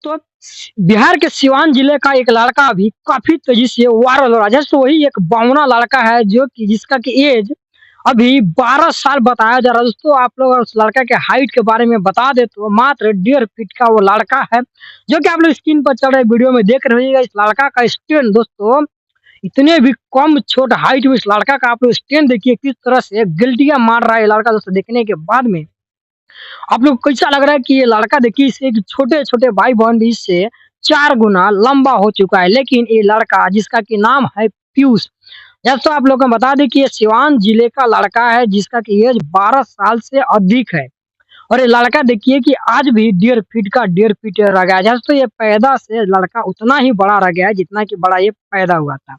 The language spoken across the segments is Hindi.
दोस्तों, बिहार के सिवान जिले का एक लड़का अभी काफी तेजी से वायरल हो रहा है। जैसे वही एक बौना लड़का है जो कि जिसका कि एज अभी 12 साल बताया जा रहा है। दोस्तों, आप लोग उस लड़का के हाइट के बारे में बता दे तो मात्र 1.5 फीट का वो लड़का है, जो कि आप लोग स्क्रीन पर चल रहे वीडियो में देख रहे होइएगा। इस लड़का का स्टैंड दोस्तों, इतने भी कम छोटा हाइट में इस लड़का का आप लोग स्टैंड देखिए किस तरह से गिल्टियां मार रहा है ये लड़का। दोस्तों, देखने के बाद में आप लोग को कैसा लग रहा है कि ये लड़का देखिए इससे छोटे-छोटे भाई-बहन भी इससे 4 गुना लंबा हो चुका है। लेकिन ये लड़का जिसका कि नाम है पीयूष, जैसा आप लोगों को बता दें कि ये सिवान जिले का लड़का है जिसका कि एज 12 साल से अधिक है। और ये लड़का देखिए कि आज भी 1.5 फीट का 1.5 फीट रह गया है। जैसे ये पैदा से लड़का उतना ही बड़ा रह गया है जितना कि बड़ा ये पैदा हुआ था।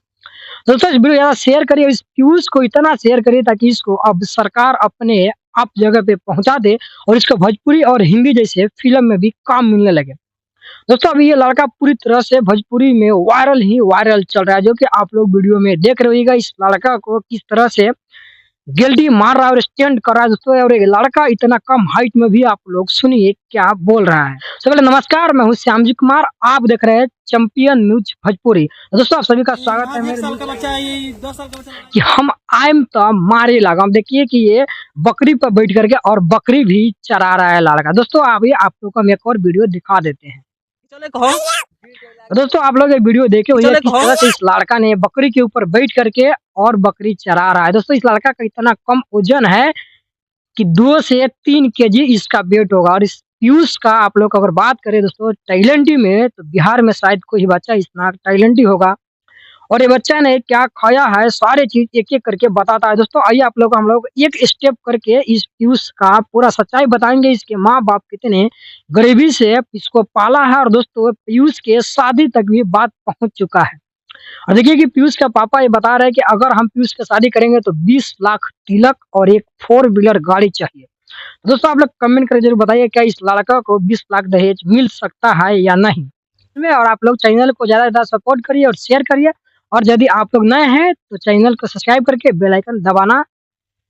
दोस्तों, इस वीडियो ज़्यादा शेयर करिए, इस पीयूष को इतना शेयर करिए ताकि इसको अब सरकार अपने आप जगह पे पहुँचा दे और इसको भोजपुरी और हिंदी जैसे फ़िल्म में भी काम मिलने लगे। दोस्तों, अभी ये लड़का पूरी तरह से भोजपुरी में वायरल ही वायरल चल रहा है, जो कि आप लोग वीडियो में देख रहे होइएगा। इस लड़का को किस तरह से गिल्टी मार रहा है और स्टैंड कर रहा है दोस्तों। और ये लड़का इतना कम हाइट में भी आप लोग सुनिए क्या बोल रहा है। सबसे पहले नमस्कार, मैं हूँ श्यामजी कुमार, आप देख रहे हैं चैंपियन न्यूज भोजपुरी। दोस्तों, आप सभी का स्वागत है मेरे कि हम आइम तो मारे लगा। हम देखिए कि ये बकरी पर बैठ करके और बकरी भी चरा रहा है लड़का। दोस्तों, अभी आप लोग को हम एक और वीडियो दिखा देते हैं। दोस्तों, आप लोग ये वीडियो देखे हुए किस तरह से इस लड़का ने बकरी के ऊपर बैठ करके और बकरी चरा रहा है। दोस्तों, इस लड़का का इतना कम वजन है कि 2 से 3 केजी इसका वेट होगा। और इस पीयूष का आप लोग अगर बात करें दोस्तों टैलेंटी में, तो बिहार में शायद कोई बच्चा इतना टैलेंटी होगा। और ये बच्चा ने क्या खाया है सारे चीज एक-एक करके बताता है। दोस्तों, आइए आप लोग हम लोग एक स्टेप करके इस पीयूष का पूरा सच्चाई बताएँगे। इसके माँ-बाप कितने गरीबी से इसको पाला है और दोस्तों पीयूष के शादी तक भी बात पहुँच चुका है। और देखिए कि पीयूष का पापा ये बता रहे हैं कि अगर हम पीयूष की शादी करेंगे तो 20 लाख तिलक और एक 4 व्हीलर गाड़ी चाहिए। दोस्तों, आप लोग कमेंट करके ज़रूर बताइए क्या इस लड़का को 20 लाख दहेज मिल सकता है या नहीं? और आप लोग चैनल को ज़्यादा से ज़्यादा सपोर्ट करिए और शेयर करिए। और यदि आप लोग नए हैं तो चैनल को सब्सक्राइब करके बेल आइकन दबाना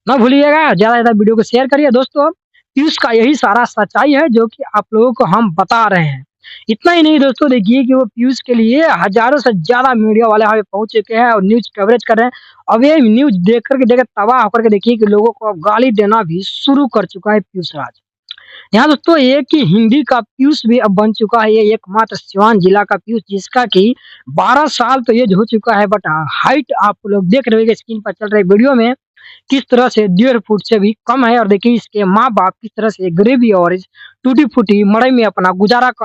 ना भूलिएगा। ज़्यादा से ज़्यादा वीडियो को शेयर करिए। दोस्तों, पीयूष का यही सारा सच्चाई है जो कि आप लोगों को हम बता रहे हैं। इतना ही नहीं दोस्तों, देखिए कि वो पीयूष के लिए हज़ारों से ज़्यादा मीडिया वाले वहाँ पे पहुँच चुके हैं और न्यूज़ कवरेज कर रहे हैं। अब ये न्यूज़ देख कर के तबाह होकर के देखिए कि लोगों को अब गाली देना भी शुरू कर चुका है पीयूष राज। यहाँ दोस्तों एक ही हिंदी का पीयूष भी अब बन चुका है। ये एकमात्र सिवान जिला का पीयूष जिसका कि 12 साल तो एज हो चुका है, बट हाइट आप लोग देख रहे होंगे स्क्रीन पर चल रहे वीडियो में किस तरह से 1.5 फुट से भी कम है। और देखिए इसके माँ-बाप किस तरह से गरीबी और इस टूटी-फूटी मड़ई में अपना गुजारा कर